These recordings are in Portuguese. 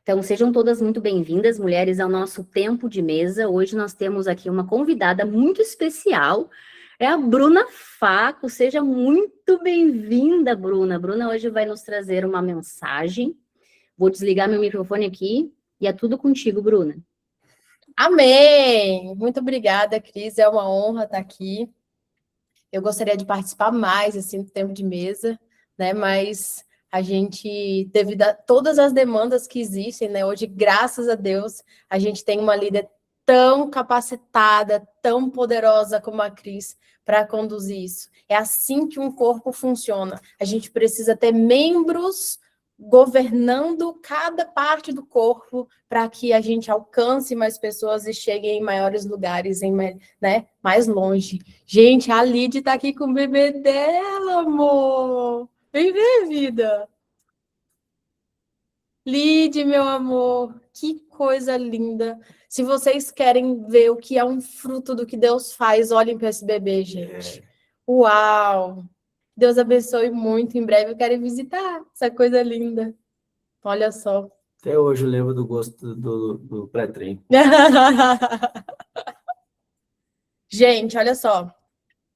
Então, sejam todas muito bem-vindas, mulheres, ao nosso Tempo de Mesa. Hoje nós temos aqui uma convidada muito especial, é a Bruna Faco. Seja muito bem-vinda, Bruna. Bruna hoje vai nos trazer uma mensagem. Vou desligar meu microfone aqui e é tudo contigo, Bruna. Amém! Muito obrigada, Cris. É uma honra estar aqui. Eu gostaria de participar mais assim, do Tempo de Mesa, né? Mas a gente, devido a todas as demandas que existem, né? Hoje, graças a Deus, a gente tem uma líder tão capacitada, tão poderosa como a Cris para conduzir isso. É assim que um corpo funciona. A gente precisa ter membros governando cada parte do corpo para que a gente alcance mais pessoas e chegue em maiores lugares, né, mais longe. Gente, a Lid tá aqui com o bebê dela, amor. Vem ver, vida. Lid, meu amor, que coisa linda. Se vocês querem ver o que é um fruto do que Deus faz, olhem para esse bebê, gente. Uau! Deus abençoe muito. Em breve eu quero visitar essa coisa linda. Olha só. Até hoje eu lembro do gosto do pré-treino. Gente, olha só.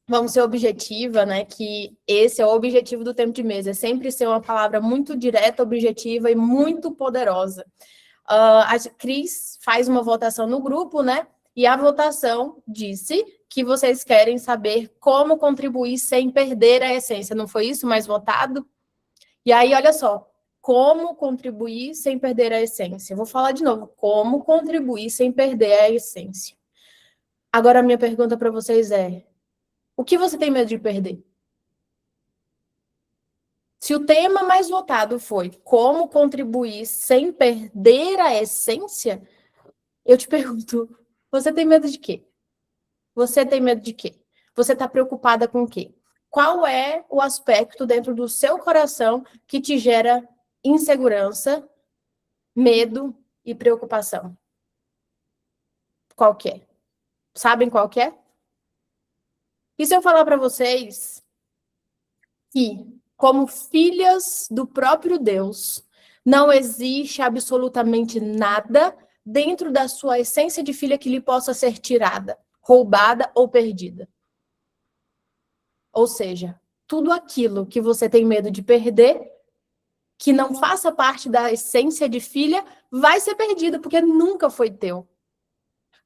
Vamos ser objetiva, né? Que esse é o objetivo do Tempo de Mesa. É sempre ser uma palavra muito direta, objetiva e muito poderosa. A Cris faz uma votação no grupo, né? E a votação disse que vocês querem saber como contribuir sem perder a essência. Não foi isso mais votado? E aí, olha só. Como contribuir sem perder a essência? Eu vou falar de novo. Como contribuir sem perder a essência? Agora, a minha pergunta para vocês é: o que você tem medo de perder? Se o tema mais votado foi como contribuir sem perder a essência, eu te pergunto, você tem medo de quê? Você tem medo de quê? Você está preocupada com o quê? Qual é o aspecto dentro do seu coração que te gera insegurança, medo e preocupação? Qual que é? Sabem qual que é? E se eu falar para vocês que, como filhas do próprio Deus, não existe absolutamente nada dentro da sua essência de filha que lhe possa ser tirada, roubada ou perdida. Ou seja, tudo aquilo que você tem medo de perder, que não faça parte da essência de filha, vai ser perdido, porque nunca foi teu.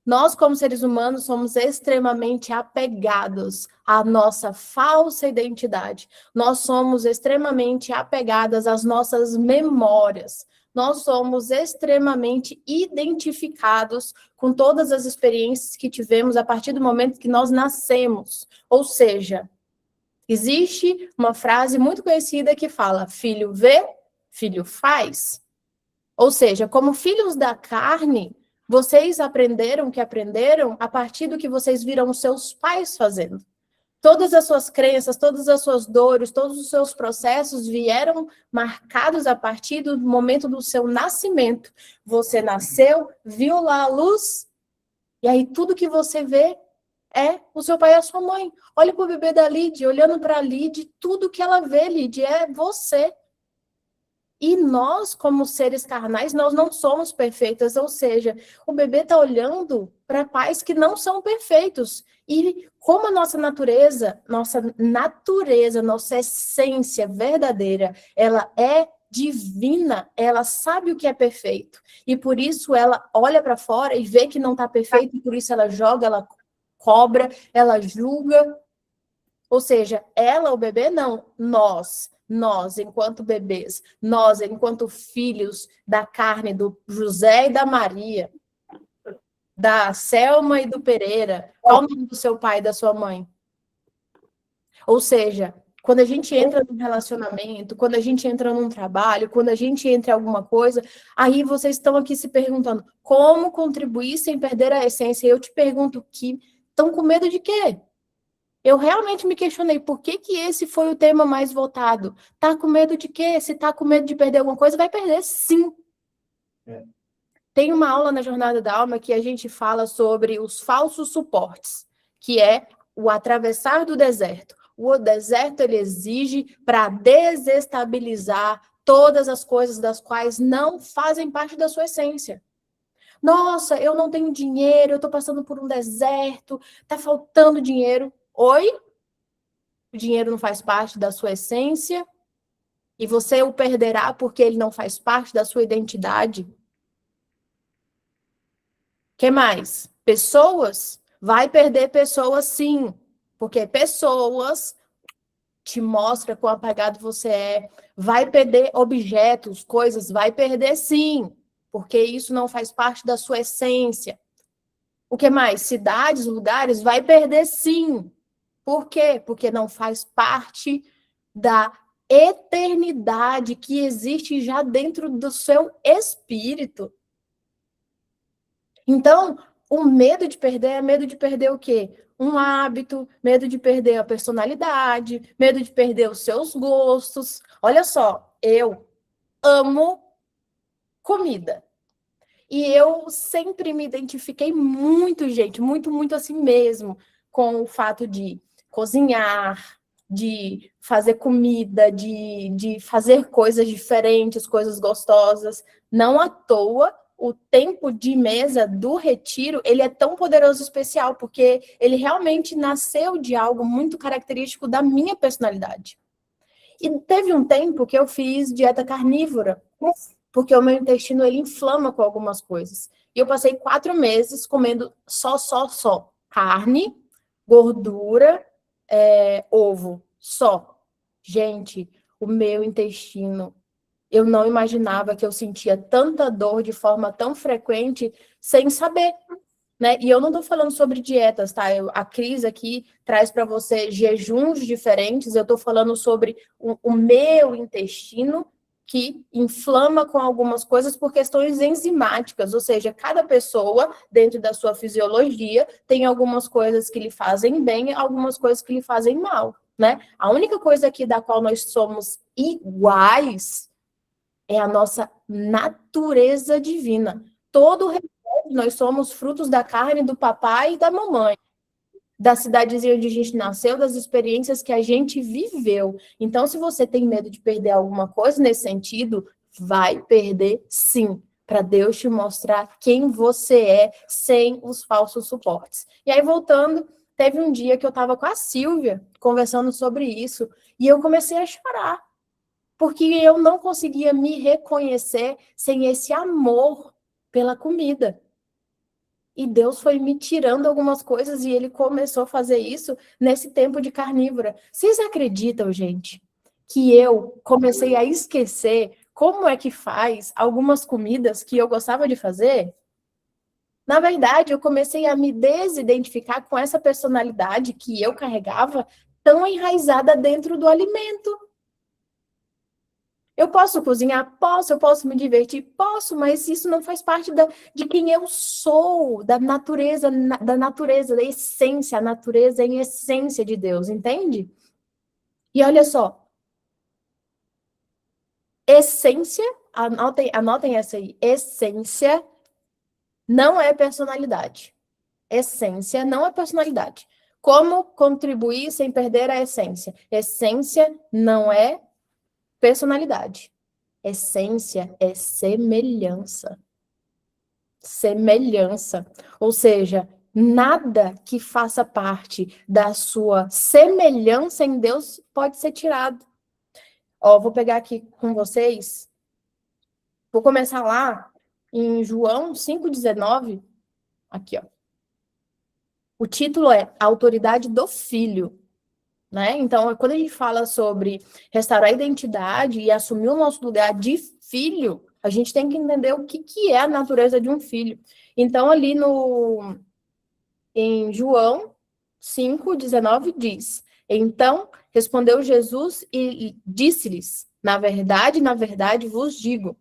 Nós, como seres humanos, somos extremamente apegados à nossa falsa identidade. Nós somos extremamente apegadas às nossas memórias. Nós somos extremamente identificados com todas as experiências que tivemos a partir do momento que nós nascemos. Ou seja, existe uma frase muito conhecida que fala: filho vê, filho faz. Ou seja, como filhos da carne, vocês aprenderam o que aprenderam a partir do que vocês viram os seus pais fazendo. Todas as suas crenças, todas as suas dores, todos os seus processos vieram marcados a partir do momento do seu nascimento. Você nasceu, viu lá a luz, e aí tudo que você vê é o seu pai e a sua mãe. Olha para o bebê da Lid, olhando para a Lid, tudo que ela vê, Lid, é você. E nós, como seres carnais, nós não somos perfeitas, ou seja, o bebê está olhando para pais que não são perfeitos. E como a nossa natureza, nossa essência verdadeira, ela é divina, ela sabe o que é perfeito. E por isso ela olha para fora e vê que não está perfeito, e por isso ela joga, ela cobra, ela julga. Ou seja, ela, o bebê, não, nós, enquanto bebês, nós, enquanto filhos da carne do José e da Maria, da Selma e do Pereira, qual o nome do seu pai e da sua mãe? Ou seja, quando a gente entra num relacionamento, quando a gente entra num trabalho, quando a gente entra em alguma coisa, aí vocês estão aqui se perguntando como contribuir sem perder a essência. E eu te pergunto que estão com medo de quê? Eu realmente me questionei por que esse foi o tema mais votado. Tá com medo de quê? Se tá com medo de perder alguma coisa, vai perder sim. Tem uma aula na Jornada da Alma que a gente fala sobre os falsos suportes, que é o atravessar do deserto. O deserto, ele exige para desestabilizar todas as coisas das quais não fazem parte da sua essência. Nossa, eu não tenho dinheiro, eu estou passando por um deserto, está faltando dinheiro. Oi? O dinheiro não faz parte da sua essência e você o perderá porque ele não faz parte da sua identidade. O que mais? Pessoas? Vai perder pessoas, sim, porque pessoas te mostram quão apegado você é. Vai perder objetos, coisas, vai perder, sim, porque isso não faz parte da sua essência. O que mais? Cidades, lugares, vai perder, sim. Por quê? Porque não faz parte da eternidade que existe já dentro do seu espírito. Então, o medo de perder é medo de perder o quê? Um hábito, medo de perder a personalidade, medo de perder os seus gostos. Olha só, eu amo comida. E eu sempre me identifiquei muito, gente, muito, muito assim mesmo, com o fato de cozinhar, de fazer comida, de fazer coisas diferentes, coisas gostosas. Não à toa, o tempo de mesa do retiro, ele é tão poderoso e especial, porque ele realmente nasceu de algo muito característico da minha personalidade. E teve um tempo que eu fiz dieta carnívora, porque o meu intestino, ele inflama com algumas coisas. E eu passei 4 meses comendo só carne, gordura, ovo, só. Gente, o meu intestino, eu não imaginava que eu sentia tanta dor de forma tão frequente sem saber, né? E eu não estou falando sobre dietas, tá? A Cris aqui traz para você jejuns diferentes, eu estou falando sobre o meu intestino que inflama com algumas coisas por questões enzimáticas, ou seja, cada pessoa, dentro da sua fisiologia, tem algumas coisas que lhe fazem bem e algumas coisas que lhe fazem mal, né? A única coisa aqui da qual nós somos iguais é a nossa natureza divina. Todo nós somos frutos da carne do papai e da mamãe, da cidadezinha onde a gente nasceu, das experiências que a gente viveu. Então, se você tem medo de perder alguma coisa nesse sentido, vai perder sim, para Deus te mostrar quem você é sem os falsos suportes. E aí, voltando, teve um dia que eu estava com a Silvia conversando sobre isso, e eu comecei a chorar, porque eu não conseguia me reconhecer sem esse amor pela comida. E Deus foi me tirando algumas coisas e ele começou a fazer isso nesse tempo de carnívora. Vocês acreditam, gente, que eu comecei a esquecer como é que faz algumas comidas que eu gostava de fazer? Na verdade, eu comecei a me desidentificar com essa personalidade que eu carregava tão enraizada dentro do alimento. Eu posso cozinhar? Posso. Eu posso me divertir? Posso, mas isso não faz parte de quem eu sou, da natureza, da essência. A natureza é em essência de Deus, entende? E olha só, essência, anotem essa aí, essência não é personalidade. Essência não é personalidade. Como contribuir sem perder a essência? Essência não é personalidade. Essência é semelhança. Semelhança. Ou seja, nada que faça parte da sua semelhança em Deus pode ser tirado. Ó, vou pegar aqui com vocês. Vou começar lá em João 5,19. Aqui, ó. O título é A Autoridade do Filho. Né? Então, quando a gente fala sobre restaurar a identidade e assumir o nosso lugar de filho, a gente tem que entender o que é a natureza de um filho. Então, ali em João 5,19 diz: Então respondeu Jesus e disse-lhes: na verdade vos digo,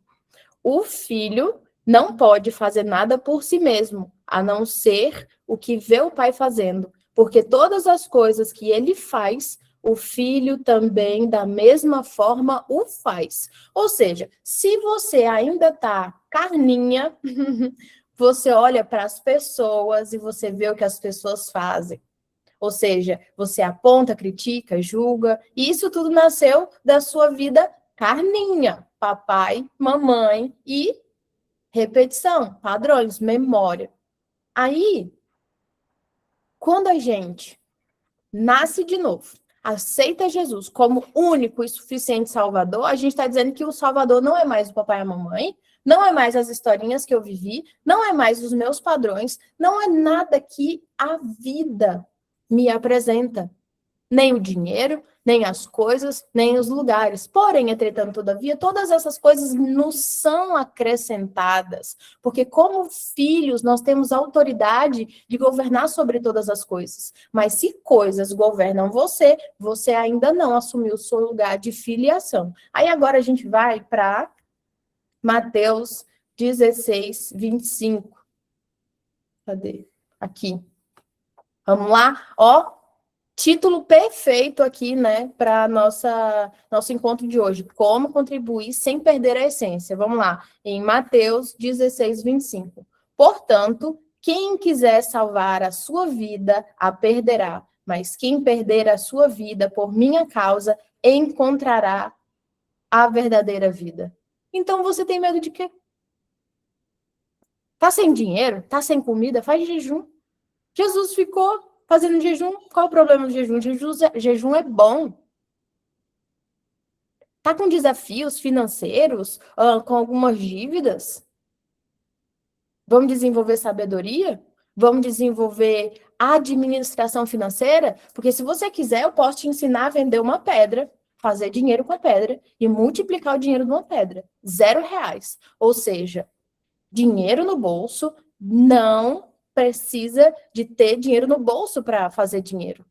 o filho não pode fazer nada por si mesmo, a não ser o que vê o pai fazendo. Porque todas as coisas que ele faz, o filho também, da mesma forma, o faz. Ou seja, se você ainda está carninha, você olha para as pessoas e você vê o que as pessoas fazem. Ou seja, você aponta, critica, julga, e isso tudo nasceu da sua vida carninha, papai, mamãe e repetição, padrões, memória. Aí, quando a gente nasce de novo, aceita Jesus como único e suficiente Salvador, a gente está dizendo que o Salvador não é mais o papai e a mamãe, não é mais as historinhas que eu vivi, não é mais os meus padrões, não é nada que a vida me apresenta. Nem o dinheiro, nem as coisas, nem os lugares. Porém, entretanto, todavia, todas essas coisas nos são acrescentadas, porque como filhos nós temos autoridade de governar sobre todas as coisas. Mas se coisas governam você, você ainda não assumiu o seu lugar de filiação. Aí agora a gente vai para Mateus 16, 25. Cadê? Aqui. Vamos lá? Ó, título perfeito aqui, né, para nosso encontro de hoje. Como contribuir sem perder a essência. Vamos lá, em Mateus 16, 25. Portanto, quem quiser salvar a sua vida, a perderá. Mas quem perder a sua vida por minha causa, encontrará a verdadeira vida. Então, você tem medo de quê? Tá sem dinheiro? Tá sem comida? Faz jejum. Jesus ficou fazendo jejum. Qual o problema do jejum? Jejum é bom. Tá com desafios financeiros, com algumas dívidas? Vamos desenvolver sabedoria? Vamos desenvolver administração financeira? Porque se você quiser, eu posso te ensinar a vender uma pedra, fazer dinheiro com a pedra e multiplicar o dinheiro de uma pedra. R$0. Ou seja, dinheiro no bolso, não precisa de ter dinheiro no bolso para fazer dinheiro.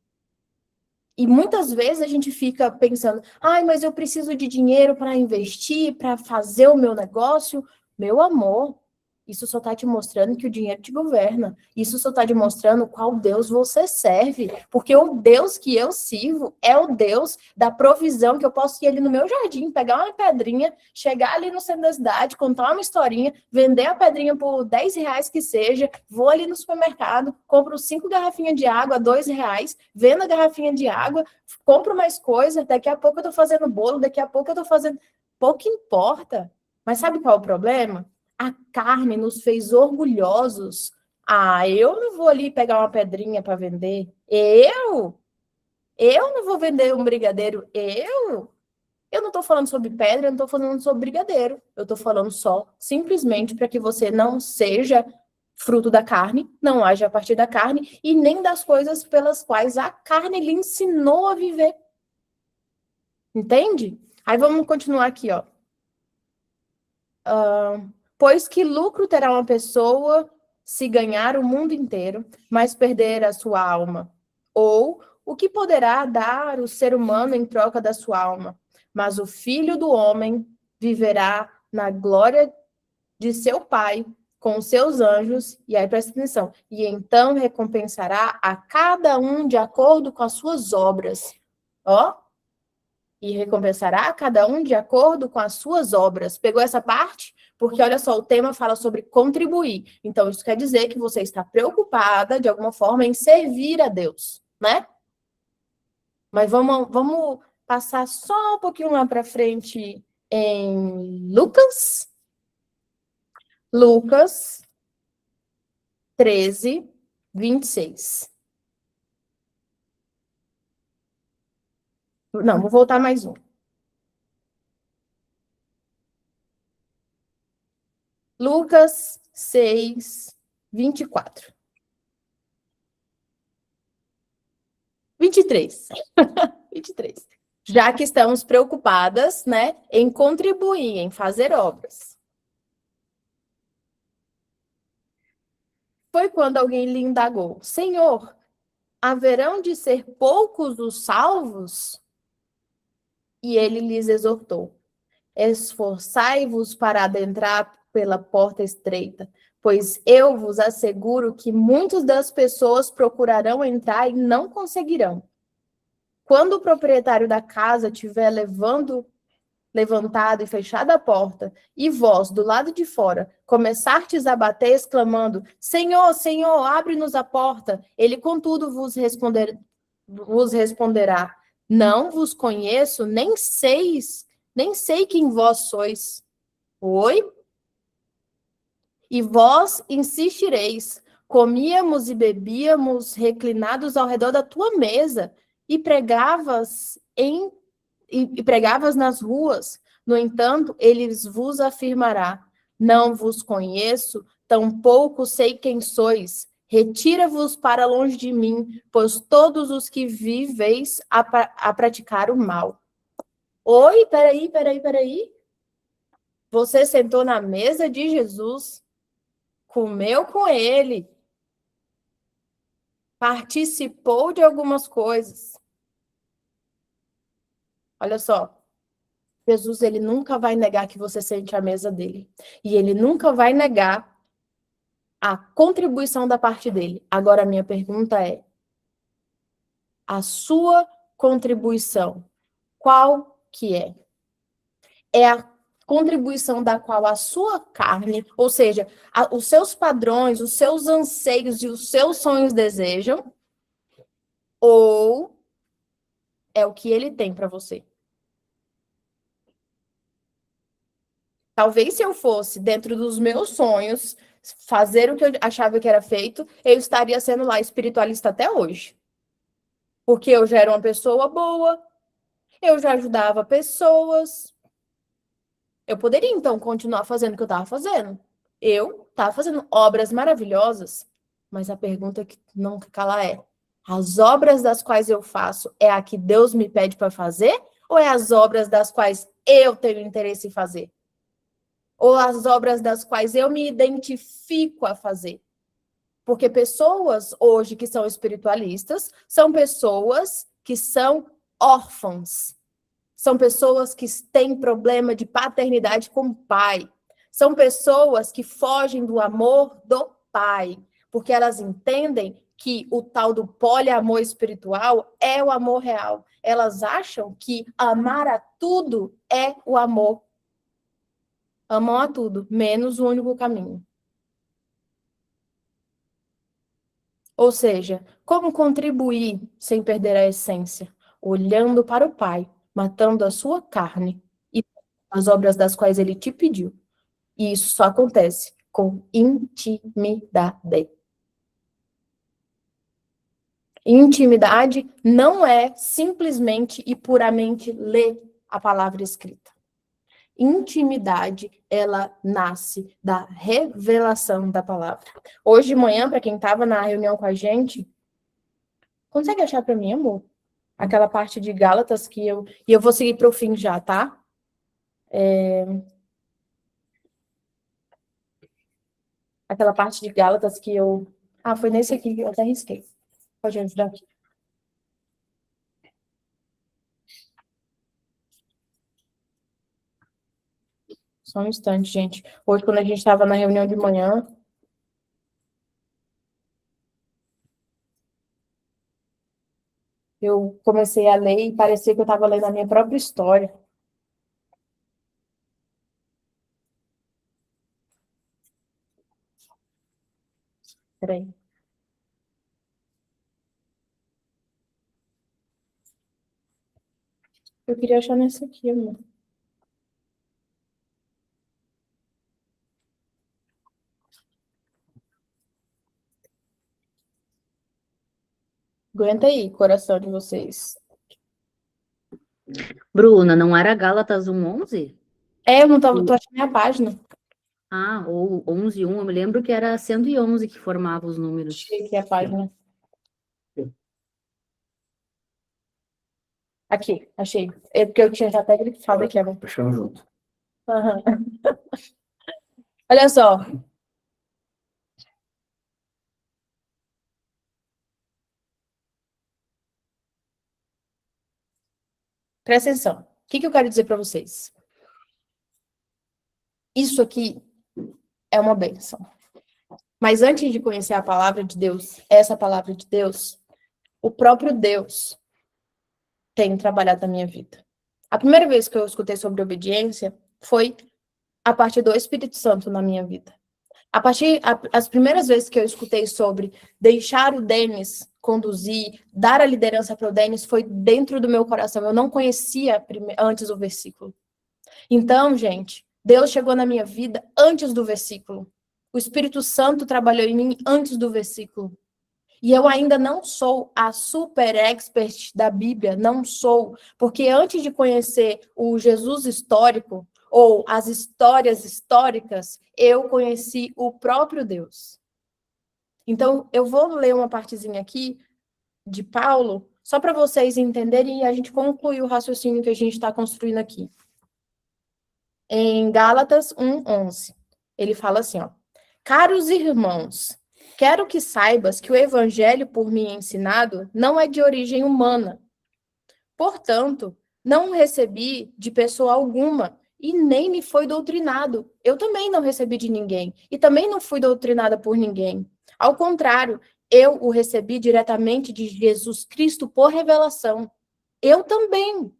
E muitas vezes a gente fica pensando, ai, mas eu preciso de dinheiro para investir, para fazer o meu negócio. Meu amor, isso só está te mostrando que o dinheiro te governa. Isso só está te mostrando qual Deus você serve. Porque o Deus que eu sirvo é o Deus da provisão, que eu posso ir ali no meu jardim, pegar uma pedrinha, chegar ali no centro da cidade, contar uma historinha, vender a pedrinha por R$10 que seja, vou ali no supermercado, compro 5 garrafinhas de água, R$2, vendo a garrafinha de água, compro mais coisa, daqui a pouco eu estou fazendo bolo, daqui a pouco eu estou fazendo... Pouco importa. Mas sabe qual é o problema? A carne nos fez orgulhosos. Ah, eu não vou ali pegar uma pedrinha para vender. Eu não vou vender um brigadeiro. Eu não estou falando sobre pedra, eu não estou falando sobre brigadeiro. Eu estou falando só, simplesmente, para que você não seja fruto da carne, não haja a partir da carne, e nem das coisas pelas quais a carne lhe ensinou a viver. Entende? Aí vamos continuar aqui, ó. Pois que lucro terá uma pessoa se ganhar o mundo inteiro, mas perder a sua alma? Ou o que poderá dar o ser humano em troca da sua alma? Mas o Filho do Homem viverá na glória de seu Pai, com seus anjos, e aí presta atenção, e então recompensará a cada um de acordo com as suas obras. Ó, e recompensará a cada um de acordo com as suas obras. Pegou essa parte? Porque, olha só, o tema fala sobre contribuir. Então, isso quer dizer que você está preocupada, de alguma forma, em servir a Deus, né? Mas vamos passar só um pouquinho lá para frente em Lucas. Lucas 13, 26. Não, vou voltar mais um. Lucas 6, 24. 23. 23. Já que estamos preocupadas, né, em contribuir, em fazer obras. Foi quando alguém lhe indagou: Senhor, haverão de ser poucos os salvos? E ele lhes exortou: esforçai-vos para adentrar pela porta estreita, pois eu vos asseguro que muitas das pessoas procurarão entrar e não conseguirão. Quando o proprietário da casa tiver levantado e fechado a porta, e vós, do lado de fora, começardes a bater, exclamando: Senhor, Senhor, abre-nos a porta, ele, contudo, vos responderá: não vos conheço, nem sei Nem sei quem vós sois. Oi? E vós insistireis. Comíamos e bebíamos reclinados ao redor da tua mesa e pregavas nas ruas. No entanto, ele vos afirmará: não vos conheço, tampouco sei quem sois. Retira-vos para longe de mim, pois todos os que viveis a praticar o mal. Oi, peraí. Você sentou na mesa de Jesus, comeu com ele, participou de algumas coisas. Olha só, Jesus, ele nunca vai negar que você sente à mesa dele. E ele nunca vai negar a contribuição da parte dele. Agora, a minha pergunta é: a sua contribuição, qual que é? É a contribuição da qual a sua carne, ou seja, os seus padrões, os seus anseios e os seus sonhos desejam, ou é o que ele tem para você? Talvez se eu fosse dentro dos meus sonhos, fazer o que eu achava que era feito, eu estaria sendo lá espiritualista até hoje. Porque eu já era uma pessoa boa, eu já ajudava pessoas. Eu poderia, então, continuar fazendo o que eu estava fazendo. Eu estava fazendo obras maravilhosas, mas a pergunta que nunca cala é: as obras das quais eu faço é a que Deus me pede para fazer? Ou é as obras das quais eu tenho interesse em fazer? Ou as obras das quais eu me identifico a fazer? Porque pessoas hoje que são espiritualistas são pessoas que são órfãos. São pessoas que têm problema de paternidade com o pai. São pessoas que fogem do amor do pai, porque elas entendem que o tal do poliamor espiritual é o amor real. Elas acham que amar a tudo é o amor. Amam a tudo, menos o único caminho. Ou seja, como contribuir sem perder a essência? Olhando para o Pai, matando a sua carne e as obras das quais ele te pediu. E isso só acontece com intimidade. Intimidade não é simplesmente e puramente ler a palavra escrita. Intimidade, ela nasce da revelação da palavra. Hoje de manhã, para quem estava na reunião com a gente, consegue achar para mim, amor? Aquela parte de Gálatas que eu... E eu vou seguir para o fim já, tá? Aquela parte de Gálatas que eu... Ah, foi nesse aqui que eu até risquei. Pode ajudar aqui. Só um instante, gente. Hoje, quando a gente estava na reunião de manhã, eu comecei a ler e parecia que eu estava lendo a minha própria história. Peraí. Eu queria achar nesse aqui, amor. Aguenta aí, coração de vocês. Bruna, não era Gálatas 1:11? Eu não tô achando a página. Ah, ou 11:1, eu me lembro que era 111 que formava os números. Achei aqui a página. Aqui, achei. É porque eu tinha já até grifado aqui, amor. Fechamos junto. Uhum. Olha só. Presta atenção. O que eu quero dizer para vocês? Isso aqui é uma bênção. Mas antes de conhecer a palavra de Deus, essa palavra de Deus, o próprio Deus tem trabalhado na minha vida. A primeira vez que eu escutei sobre obediência foi a partir do Espírito Santo na minha vida. As primeiras vezes que eu escutei sobre deixar o Denis conduzir, dar a liderança para o Denis, foi dentro do meu coração. Eu não conhecia antes o versículo. Então, gente, Deus chegou na minha vida antes do versículo. O Espírito Santo trabalhou em mim antes do versículo. E eu ainda não sou a super expert da Bíblia, não sou, porque antes de conhecer o Jesus histórico ou as histórias históricas, eu conheci o próprio Deus. Então, eu vou ler uma partezinha aqui de Paulo, só para vocês entenderem e a gente concluir o raciocínio que a gente está construindo aqui. Em Gálatas 1:11, ele fala assim, ó: Caros irmãos, quero que saibas que o evangelho por mim ensinado não é de origem humana. Portanto, não recebi de pessoa alguma e nem me foi doutrinado. Eu também não recebi de ninguém e também não fui doutrinada por ninguém. Ao contrário, eu o recebi diretamente de Jesus Cristo por revelação. Eu também.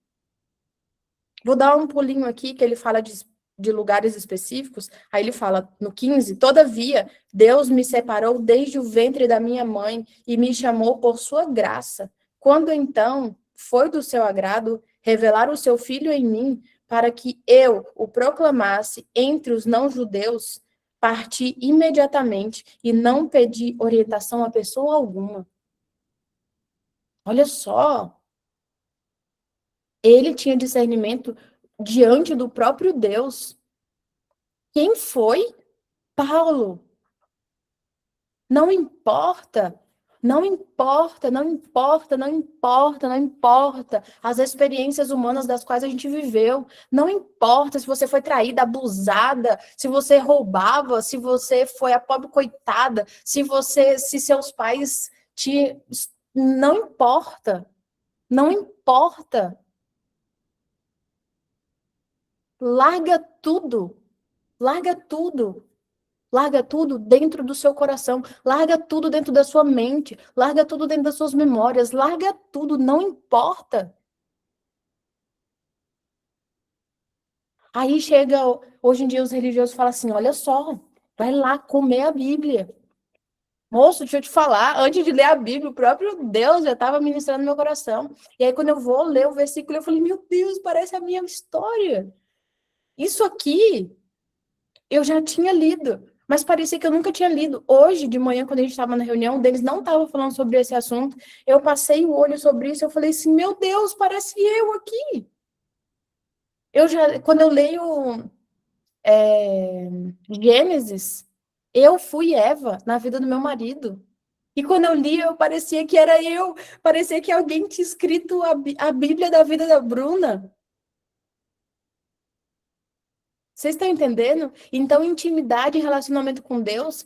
Vou dar um pulinho aqui que ele fala de lugares específicos. Aí ele fala no 15: Todavia, Deus me separou desde o ventre da minha mãe e me chamou por sua graça. Quando então foi do seu agrado revelar o seu filho em mim, para que eu o proclamasse entre os não-judeus, parti imediatamente e não pedi orientação a pessoa alguma. Olha só, ele tinha discernimento diante do próprio Deus. Quem foi? Paulo. Não importa, não importa, não importa, não importa, não importa as experiências humanas das quais a gente viveu. Não importa se você foi traída, abusada, se você roubava, se você foi a pobre coitada, se seus pais te... Não importa, não importa. Larga tudo, larga tudo. Larga tudo dentro do seu coração, larga tudo dentro da sua mente, larga tudo dentro das suas memórias, larga tudo, não importa. Aí chega, hoje em dia os religiosos falam assim, olha só, vai lá comer a Bíblia. Moço, deixa eu te falar, antes de ler a Bíblia, o próprio Deus já estava ministrando no meu coração. E aí quando eu vou ler o versículo, eu falei, meu Deus, parece a minha história. Isso aqui eu já tinha lido. Mas parecia que eu nunca tinha lido. Hoje, de manhã, quando a gente estava na reunião, deles não estavam falando sobre esse assunto. Eu passei o olho sobre isso, eu falei assim, meu Deus, parece eu aqui. Quando eu leio Gênesis, eu fui Eva na vida do meu marido. E quando eu li, parecia que era eu. Parecia que alguém tinha escrito a Bíblia da vida da Bruna. Vocês estão entendendo? Então, intimidade e relacionamento com Deus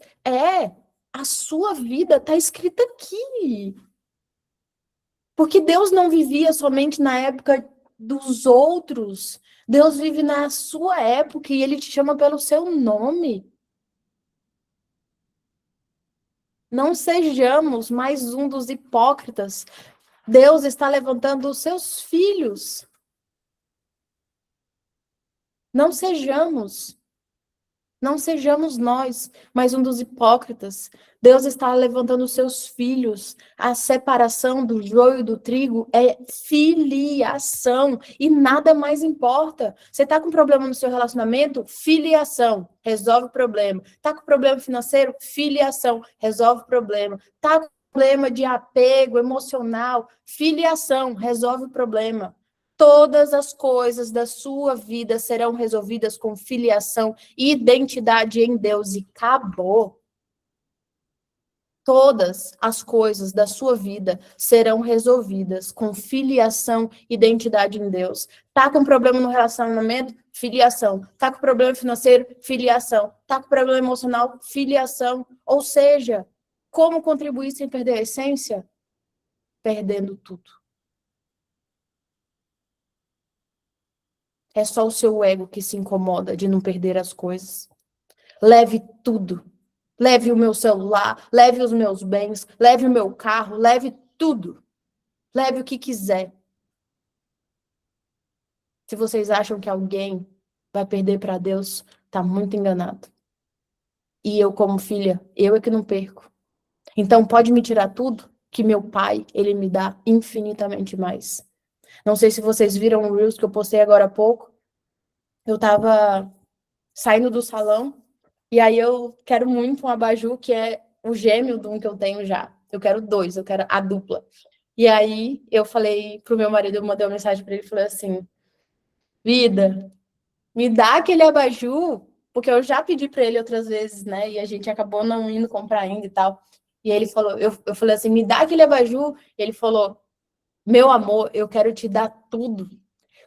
a sua vida está escrita aqui. Porque Deus não vivia somente na época dos outros. Deus vive na sua época e Ele te chama pelo seu nome. Não sejamos mais um dos hipócritas. Deus está levantando os seus filhos. Não sejamos nós, mais um dos hipócritas. Deus está levantando os seus filhos. A separação do joio do trigo é filiação e nada mais importa. Você está com problema no seu relacionamento? Filiação, resolve o problema. Está com problema financeiro? Filiação, resolve o problema. Está com problema de apego emocional? Filiação, resolve o problema. Todas as coisas da sua vida serão resolvidas com filiação e identidade em Deus. E acabou. Todas as coisas da sua vida serão resolvidas com filiação e identidade em Deus. Tá com problema no relacionamento? Filiação. Tá com problema financeiro? Filiação. Tá com problema emocional? Filiação. Ou seja, como contribuir sem perder a essência? Perdendo tudo. É só o seu ego que se incomoda de não perder as coisas. Leve tudo. Leve o meu celular, leve os meus bens, leve o meu carro, leve tudo. Leve o que quiser. Se vocês acham que alguém vai perder para Deus, tá muito enganado. E eu, como filha, eu é que não perco. Então pode me tirar tudo, que meu pai, ele me dá infinitamente mais. Não sei se vocês viram o Reels que eu postei agora há pouco. eu tava saindo do salão, e aí eu quero muito um abajur, que é o gêmeo de um que eu tenho já. Eu quero 2, eu quero a dupla. E aí eu falei pro meu marido, eu mandei uma mensagem para ele, falei assim, vida, me dá aquele abajur, porque eu já pedi para ele outras vezes, né? E a gente acabou não indo comprar ainda e tal. E ele falou, eu falei assim, me dá aquele abajur. E ele falou, meu amor, eu quero te dar tudo.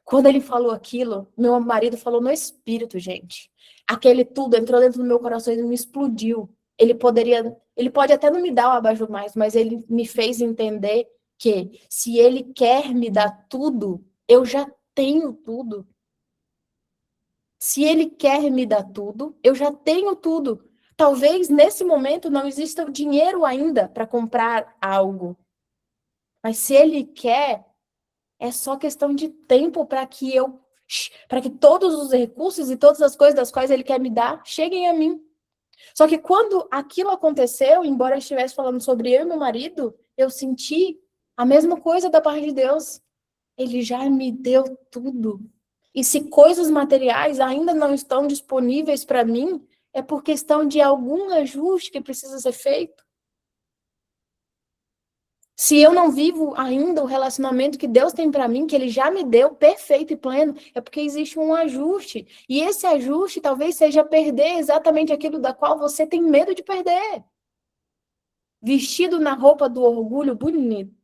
Quando ele falou aquilo, meu marido falou no espírito, gente. Aquele tudo entrou dentro do meu coração e me explodiu. Ele pode até não me dar o abajur mais, mas ele me fez entender que se ele quer me dar tudo, eu já tenho tudo. Se ele quer me dar tudo, eu já tenho tudo. Talvez nesse momento não exista o dinheiro ainda para comprar algo. Mas se ele quer, é só questão de tempo para que todos os recursos e todas as coisas das quais ele quer me dar cheguem a mim. Só que quando aquilo aconteceu, embora eu estivesse falando sobre eu e meu marido, eu senti a mesma coisa da parte de Deus. Ele já me deu tudo. E se coisas materiais ainda não estão disponíveis para mim, é por questão de algum ajuste que precisa ser feito. Se eu não vivo ainda o relacionamento que Deus tem para mim, que Ele já me deu perfeito e pleno, é porque existe um ajuste. E esse ajuste talvez seja perder exatamente aquilo da qual você tem medo de perder. Vestido na roupa do orgulho bonito.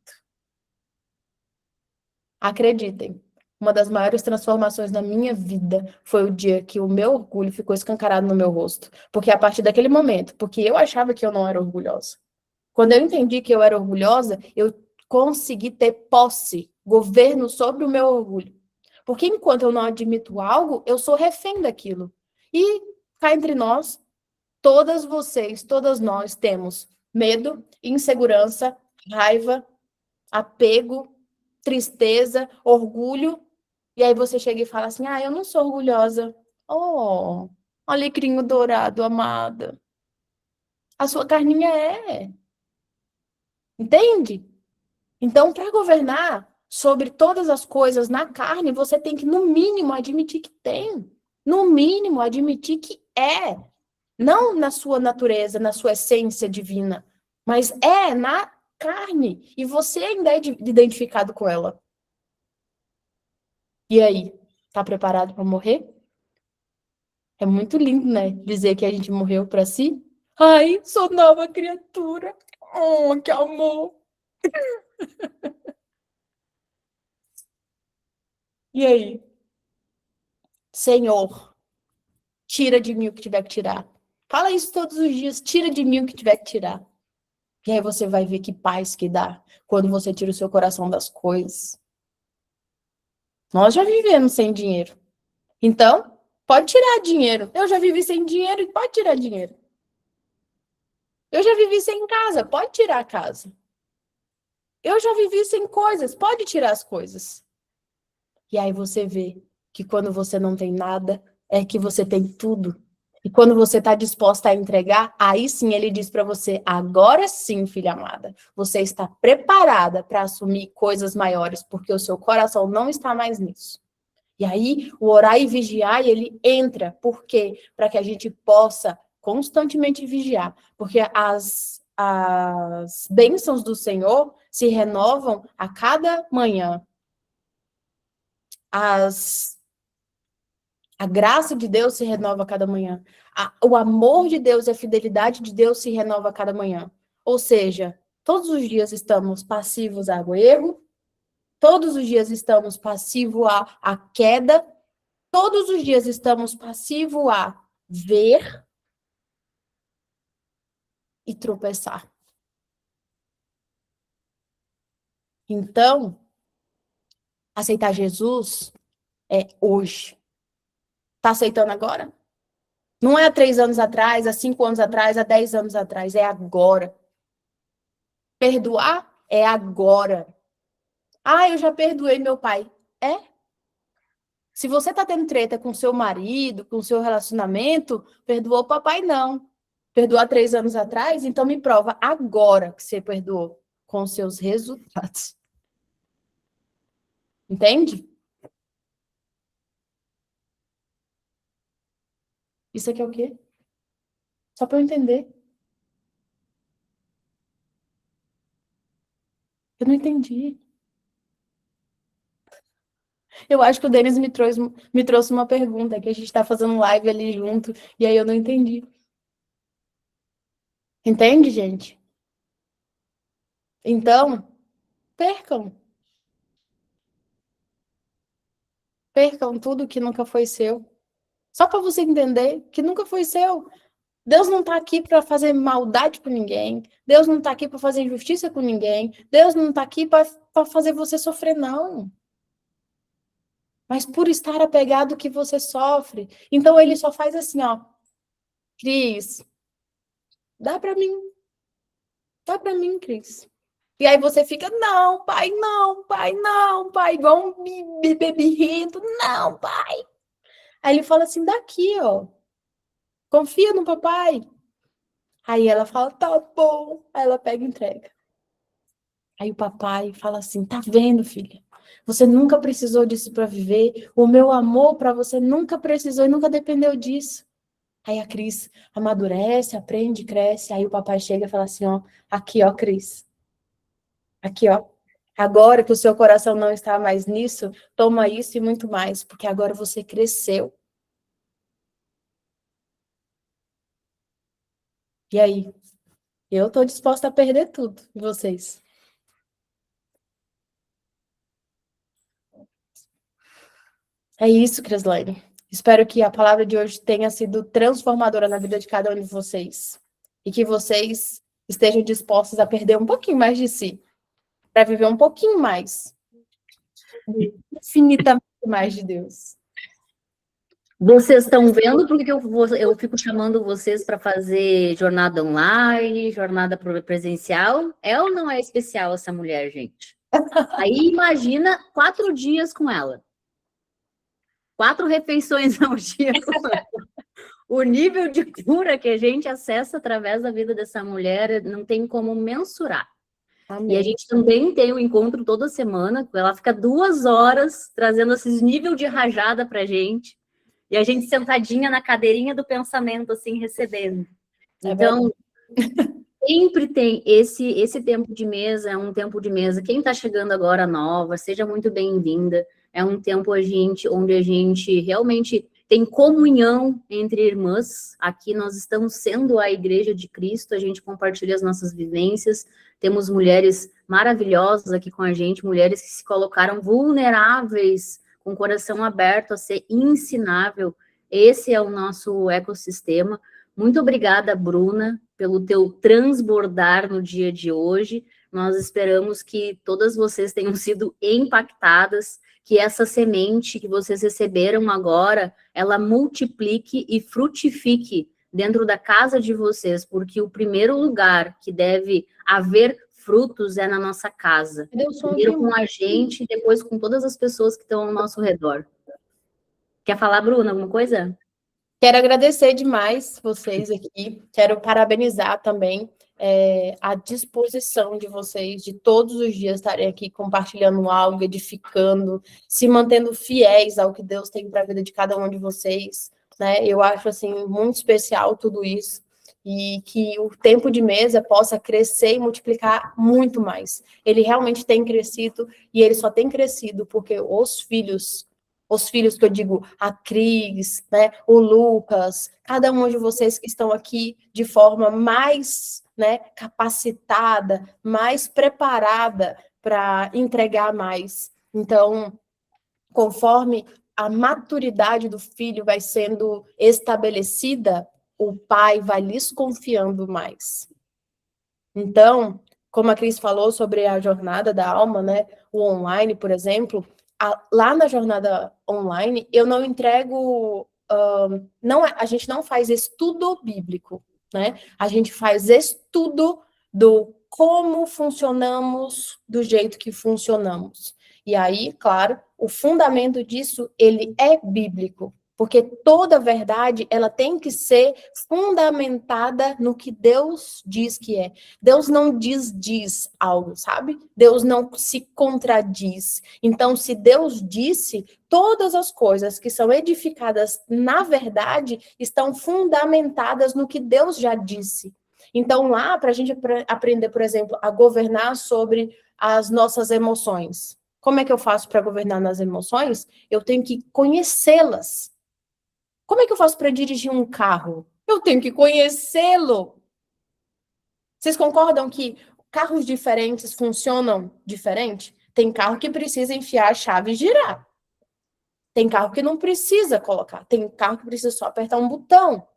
Acreditem, uma das maiores transformações na minha vida foi o dia que o meu orgulho ficou escancarado no meu rosto. Porque a partir daquele momento, porque eu achava que eu não era orgulhosa. Quando eu entendi que eu era orgulhosa, eu consegui ter posse, governo sobre o meu orgulho. Porque enquanto eu não admito algo, eu sou refém daquilo. E cá entre nós, todas vocês, todas nós temos medo, insegurança, raiva, apego, tristeza, orgulho. E aí você chega e fala assim: ah, eu não sou orgulhosa. Oh, alecrinho dourado, amada. A sua carninha é. Entende? Então, para governar sobre todas as coisas na carne, você tem que, no mínimo, admitir que tem. No mínimo, admitir que é. Não na sua natureza, na sua essência divina, mas é na carne. E você ainda é identificado com ela. E aí? Tá preparado para morrer? É muito lindo, né? Dizer que a gente morreu para si. Ai, sou nova criatura. Oh, que amor. E aí? Senhor, tira de mim o que tiver que tirar. Fala isso todos os dias. Tira de mim o que tiver que tirar. E aí você vai ver que paz que dá quando você tira o seu coração das coisas. Nós já vivemos sem dinheiro. Então, pode tirar dinheiro. Eu já vivi sem dinheiro e pode tirar dinheiro. Eu já vivi sem casa, pode tirar a casa. Eu já vivi sem coisas, pode tirar as coisas. E aí você vê que quando você não tem nada, é que você tem tudo. E quando você está disposta a entregar, aí sim ele diz para você: agora sim, filha amada, você está preparada para assumir coisas maiores, porque o seu coração não está mais nisso. E aí o orar e vigiar, ele entra. Por quê? Para que a gente possa constantemente vigiar. Porque as bênçãos do Senhor se renovam a cada manhã. A graça de Deus se renova a cada manhã. O amor de Deus e a fidelidade de Deus se renova a cada manhã. Ou seja, todos os dias estamos passivos ao erro, todos os dias estamos passivos à queda, todos os dias estamos passivos a ver e tropeçar. Então, aceitar Jesus é hoje. Tá aceitando agora? Não é há 3 anos atrás, há 5 anos atrás, há 10 anos atrás, é agora. Perdoar é agora. Ah, eu já perdoei meu pai. É? Se você tá tendo treta com seu marido, com seu relacionamento, perdoou o papai, não. Perdoou há 3 anos atrás, então me prova agora que você perdoou com seus resultados. Entende? Isso aqui é o quê? Só para eu entender. Eu não entendi. Eu acho que o Denis me trouxe uma pergunta, que a gente está fazendo live ali junto, e aí eu não entendi. Entende, gente? Então, percam. Percam tudo que nunca foi seu. Só para você entender que nunca foi seu. Deus não está aqui para fazer maldade com ninguém. Deus não está aqui para fazer injustiça com ninguém. Deus não está aqui para fazer você sofrer, não. Mas por estar apegado que você sofre. Então ele só faz assim, ó. Cris, dá para mim. Dá para mim, Cris. E aí você fica, não, pai, não, pai, não, pai, igual um bebê birrento, não, pai. Aí ele fala assim, daqui, ó. Confia no papai. Aí ela fala, tá bom. Aí ela pega e entrega. Aí o papai fala assim, tá vendo, filha? Você nunca precisou disso para viver. O meu amor para você nunca precisou e nunca dependeu disso. Aí a Cris amadurece, aprende, cresce. Aí o papai chega e fala assim, ó, aqui, ó, Cris. Aqui, ó. Agora que o seu coração não está mais nisso, toma isso e muito mais, porque agora você cresceu. E aí? Eu tô disposta a perder tudo. E vocês? É isso, Creslaine. Espero que a palavra de hoje tenha sido transformadora na vida de cada um de vocês. E que vocês estejam dispostos a perder um pouquinho mais de si, para viver um pouquinho mais, infinitamente mais de Deus. Vocês estão vendo porque eu fico chamando vocês para fazer jornada online, jornada presencial? É ou não é especial essa mulher, gente? Aí imagina 4 dias com ela. 4 refeições ao dia com ela. O nível de cura que a gente acessa através da vida dessa mulher não tem como mensurar. Amém. E a gente também tem um encontro toda semana, ela fica 2 horas trazendo esses nível de rajada pra gente. E a gente sentadinha na cadeirinha do pensamento, assim, recebendo. Então, sempre tem esse tempo de mesa, é um tempo de mesa. Quem está chegando agora nova, seja muito bem-vinda. É um tempo onde a gente realmente tem comunhão entre irmãs. Aqui nós estamos sendo a Igreja de Cristo, a gente compartilha as nossas vivências. Temos mulheres maravilhosas aqui com a gente, mulheres que se colocaram vulneráveis, com o coração aberto a ser ensinável. Esse é o nosso ecossistema. Muito obrigada, Bruna, pelo teu transbordar no dia de hoje. Nós esperamos que todas vocês tenham sido impactadas, que essa semente que vocês receberam agora, ela multiplique e frutifique dentro da casa de vocês, porque o primeiro lugar que deve haver frutos é na nossa casa. Primeiro com a gente e depois com todas as pessoas que estão ao nosso redor. Quer falar, Bruna, alguma coisa? Quero agradecer demais vocês aqui. Quero parabenizar também a disposição de vocês de todos os dias estarem aqui compartilhando algo, edificando, se mantendo fiéis ao que Deus tem para a vida de cada um de vocês. Né? Eu acho assim muito especial tudo isso. E que o tempo de mesa possa crescer e multiplicar muito mais. Ele realmente tem crescido e ele só tem crescido porque os filhos que eu digo, a Cris, né, o Lucas, cada um de vocês que estão aqui de forma mais, né, capacitada, mais preparada para entregar mais. Então, conforme a maturidade do filho vai sendo estabelecida, o pai vai lhes confiando mais. Então, como a Cris falou sobre a jornada da alma, né, o online, por exemplo, lá na jornada online, eu não entrego, a gente não faz estudo bíblico, né? A gente faz estudo do como funcionamos do jeito que funcionamos. E aí, claro, o fundamento disso, ele é bíblico. Porque toda verdade, ela tem que ser fundamentada no que Deus diz que é. Deus não diz algo, sabe? Deus não se contradiz. Então, se Deus disse, todas as coisas que são edificadas na verdade estão fundamentadas no que Deus já disse. Então, lá, para a gente aprender, por exemplo, a governar sobre as nossas emoções. Como é que eu faço para governar nas emoções? Eu tenho que conhecê-las. Como é que eu faço para dirigir um carro? Eu tenho que conhecê-lo. Vocês concordam que carros diferentes funcionam diferente? Tem carro que precisa enfiar a chave e girar. Tem carro que não precisa colocar. Tem carro que precisa só apertar um botão.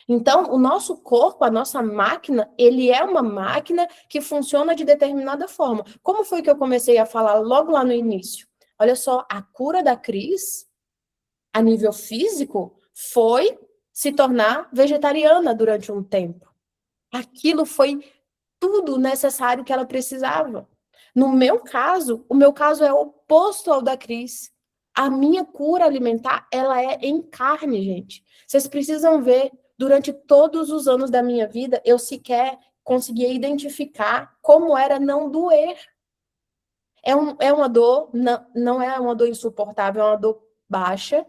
Então, o nosso corpo, a nossa máquina, ele é uma máquina que funciona de determinada forma. Como foi que eu comecei a falar logo lá no início? Olha só, a cura da Cris, a nível físico, foi se tornar vegetariana durante um tempo. Aquilo foi tudo necessário que ela precisava. No meu caso, o meu caso é oposto ao da Cris. A minha cura alimentar, ela é em carne, gente. Vocês precisam ver, durante todos os anos da minha vida, eu sequer conseguia identificar como era não doer. É uma dor, não é uma dor insuportável, é uma dor baixa,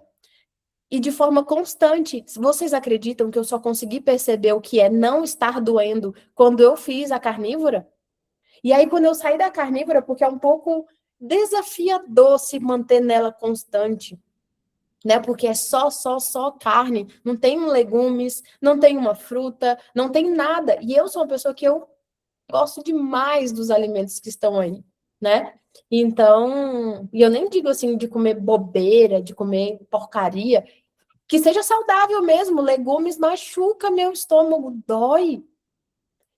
e de forma constante. Vocês acreditam que eu só consegui perceber o que é não estar doendo quando eu fiz a carnívora? E aí, quando eu saí da carnívora, porque é um pouco desafiador se manter nela constante, né? Porque é só carne, não tem legumes, não tem uma fruta, não tem nada. E eu sou uma pessoa que eu gosto demais dos alimentos que estão aí, né? Então, e eu nem digo assim de comer bobeira, de comer porcaria, que seja saudável mesmo, legumes machuca meu estômago, dói.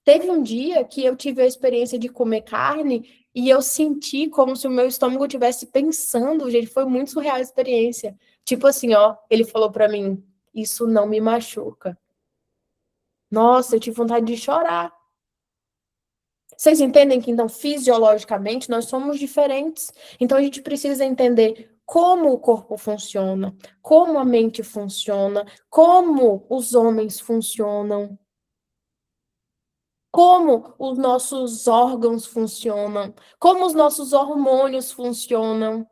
Teve um dia que eu tive a experiência de comer carne e eu senti como se o meu estômago estivesse pensando, gente, foi muito surreal a experiência. Tipo assim, ó, ele falou pra mim, isso não me machuca. Nossa, eu tive vontade de chorar. Vocês entendem que, então, fisiologicamente, nós somos diferentes. Então, a gente precisa entender como o corpo funciona, como a mente funciona, como os homens funcionam, como os nossos órgãos funcionam, como os nossos hormônios funcionam.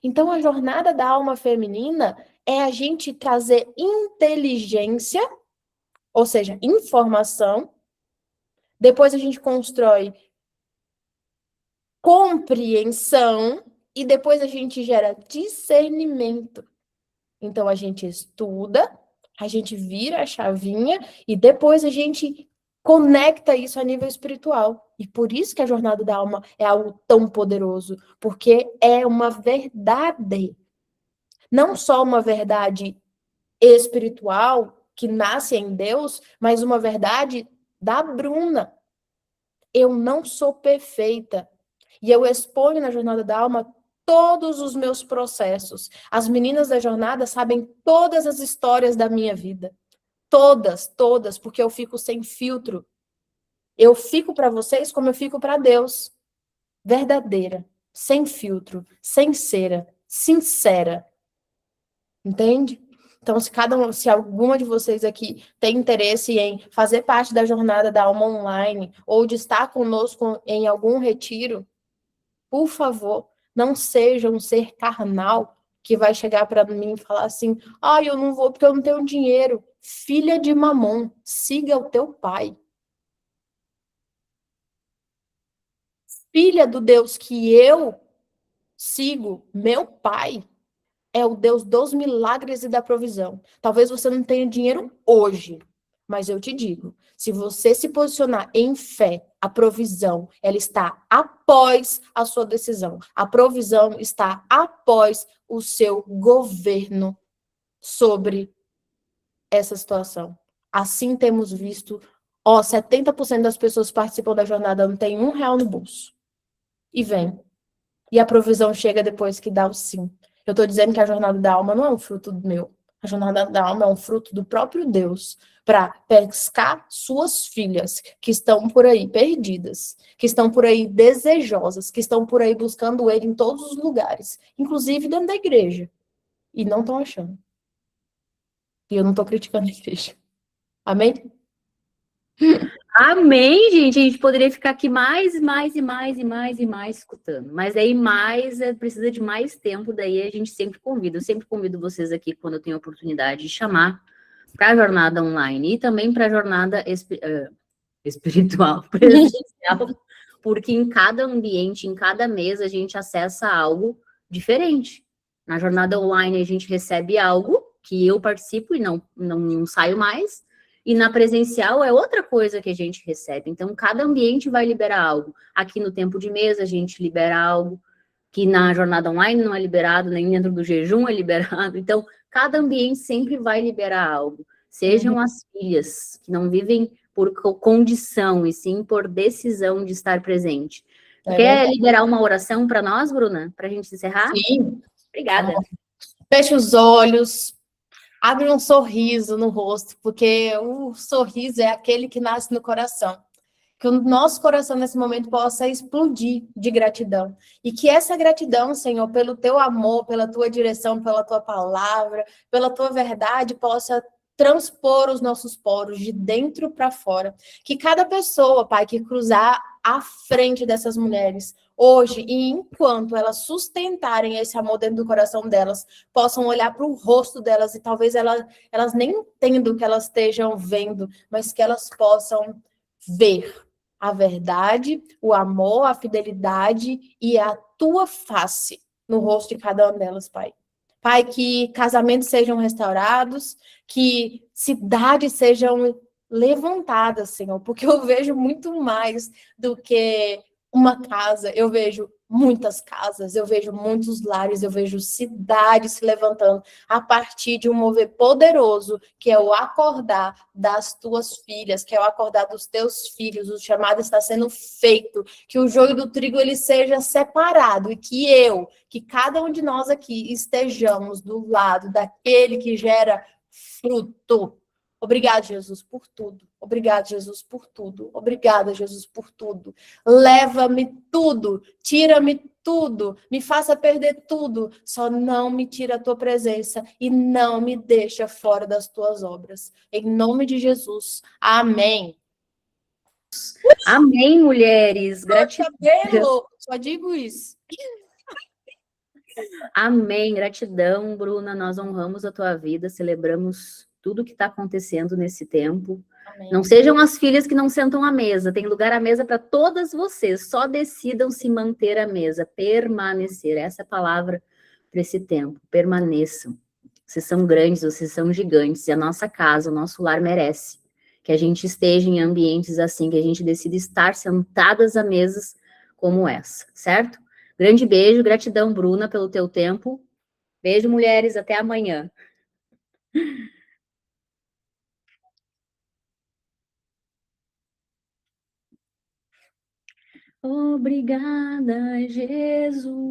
Então, a jornada da alma feminina é a gente trazer inteligência, ou seja, informação. Depois a gente constrói compreensão e depois a gente gera discernimento. Então a gente estuda, a gente vira a chavinha e depois a gente conecta isso a nível espiritual. E por isso que a jornada da alma é algo tão poderoso, porque é uma verdade. Não só uma verdade espiritual que nasce em Deus, mas uma verdade da Bruna. Eu não sou perfeita. E eu exponho na jornada da alma todos os meus processos. As meninas da jornada sabem todas as histórias da minha vida. Todas, porque eu fico sem filtro. Eu fico para vocês como eu fico para Deus. Verdadeira, sem filtro, sem cera, sincera. Entende? Então, se alguma de vocês aqui tem interesse em fazer parte da jornada da alma online ou de estar conosco em algum retiro, por favor, não seja um ser carnal que vai chegar para mim e falar assim, eu não vou porque eu não tenho dinheiro. Filha de Mamon, siga o teu pai. Filha do Deus que eu sigo, meu pai, é o Deus dos milagres e da provisão. Talvez você não tenha dinheiro hoje, mas eu te digo, se você se posicionar em fé, a provisão, ela está após a sua decisão. A provisão está após o seu governo sobre essa situação. Assim temos visto, 70% das pessoas que participam da jornada não tem R$1 no bolso. E vem. E a provisão chega depois que dá o sim. Eu estou dizendo que a jornada da alma não é um fruto meu. A jornada da alma é um fruto do próprio Deus para pescar suas filhas que estão por aí perdidas, que estão por aí desejosas, que estão por aí buscando ele em todos os lugares, inclusive dentro da igreja, e não estão achando. E eu não tô criticando a igreja. Amém? Amém, gente. A gente poderia ficar aqui mais escutando. Mas aí precisa de mais tempo, daí a gente sempre convida. Eu sempre convido vocês aqui quando eu tenho a oportunidade de chamar para a jornada online e também para a jornada espiritual, presencial, porque em cada ambiente, em cada mesa, a gente acessa algo diferente. Na jornada online, a gente recebe algo que eu participo e não saio mais, e na presencial é outra coisa que a gente recebe. Então, cada ambiente vai liberar algo. Aqui no tempo de mesa, a gente libera algo que na jornada online não é liberado, nem dentro do jejum é liberado. Então, cada ambiente sempre vai liberar algo. Sejam as filhas que não vivem por condição, e sim por decisão de estar presente. Tu quer liberar uma oração para nós, Bruna? Para a gente encerrar? Sim. Obrigada. Feche os olhos, abre um sorriso no rosto, porque o sorriso é aquele que nasce no coração. Que o nosso coração nesse momento possa explodir de gratidão. E que essa gratidão, Senhor, pelo teu amor, pela tua direção, pela tua palavra, pela tua verdade, possa transpor os nossos poros de dentro para fora. Que cada pessoa, Pai, que cruzar à frente dessas mulheres hoje e enquanto elas sustentarem esse amor dentro do coração delas, possam olhar para o rosto delas e talvez elas nem entendam o que elas estejam vendo, mas que elas possam ver a verdade, o amor, a fidelidade e a tua face no rosto de cada uma delas, Pai. Pai, que casamentos sejam restaurados, que cidades sejam levantadas, Senhor, porque eu vejo muito mais do que uma casa, eu vejo muitas casas, eu vejo muitos lares, eu vejo cidades se levantando a partir de um mover poderoso, que é o acordar das tuas filhas, que é o acordar dos teus filhos. O chamado está sendo feito, que o joio do trigo ele seja separado e que cada um de nós aqui estejamos do lado daquele que gera fruto. Obrigado, Jesus, por tudo. Obrigado, Jesus, por tudo. Obrigada, Jesus, por tudo. Leva-me tudo, tira-me tudo, me faça perder tudo, só não me tira a tua presença e não me deixa fora das tuas obras. Em nome de Jesus. Amém. Amém, mulheres. Gratidão. Só digo isso. Amém. Gratidão, Bruna. Nós honramos a tua vida, celebramos tudo que está acontecendo nesse tempo. Amém. Não sejam as filhas que não sentam à mesa, tem lugar à mesa para todas vocês, só decidam se manter à mesa, permanecer, essa é a palavra para esse tempo, permaneçam. Vocês são grandes, vocês são gigantes, e a nossa casa, o nosso lar merece que a gente esteja em ambientes assim, que a gente decida estar sentadas à mesas como essa, certo? Grande beijo, gratidão, Bruna, pelo teu tempo. Beijo, mulheres, até amanhã. Obrigada, Jesus.